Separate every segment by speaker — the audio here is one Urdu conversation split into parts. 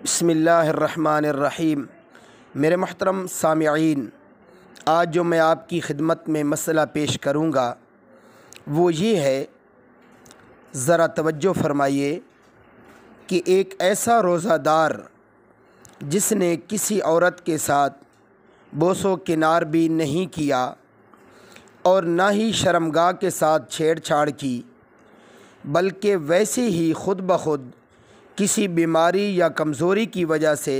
Speaker 1: بسم اللہ الرحمن الرحیم۔ میرے محترم سامعین، آج جو میں آپ کی خدمت میں مسئلہ پیش کروں گا وہ یہ ہے، ذرا توجہ فرمائیے کہ ایک ایسا روزہ دار جس نے کسی عورت کے ساتھ بوس و کنار بھی نہیں کیا اور نہ ہی شرمگاہ کے ساتھ چھیڑ چھاڑ کی، بلکہ ویسے ہی خود بخود کسی بیماری یا کمزوری کی وجہ سے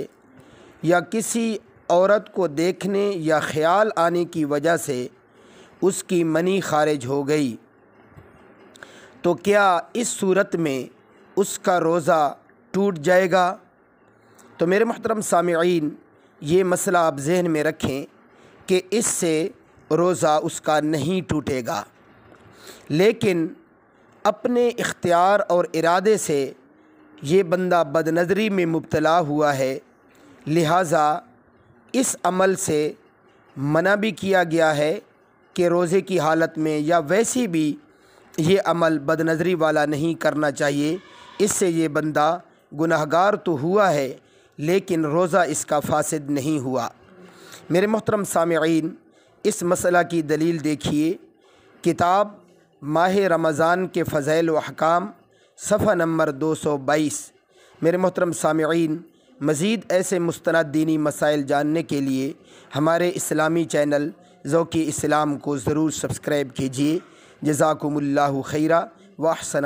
Speaker 1: یا کسی عورت کو دیکھنے یا خیال آنے کی وجہ سے اس کی منی خارج ہو گئی، تو کیا اس صورت میں اس کا روزہ ٹوٹ جائے گا؟ تو میرے محترم سامعین، یہ مسئلہ آپ ذہن میں رکھیں کہ اس سے روزہ اس کا نہیں ٹوٹے گا، لیکن اپنے اختیار اور ارادے سے یہ بندہ بد نظری میں مبتلا ہوا ہے، لہٰذا اس عمل سے منع بھی کیا گیا ہے کہ روزے کی حالت میں یا ویسی بھی یہ عمل بد نظری والا نہیں کرنا چاہیے۔ اس سے یہ بندہ گناہگار تو ہوا ہے لیکن روزہ اس کا فاسد نہیں ہوا۔ میرے محترم سامعین، اس مسئلہ کی دلیل دیکھیے، کتاب ماہ رمضان کے فضائل و احکام، صفحہ نمبر 222۔ میرے محترم سامعین، مزید ایسے مستند دینی مسائل جاننے کے لیے ہمارے اسلامی چینل ذوق اسلام کو ضرور سبسکرائب کیجیے۔ جزاکم اللہ خیرا و احسن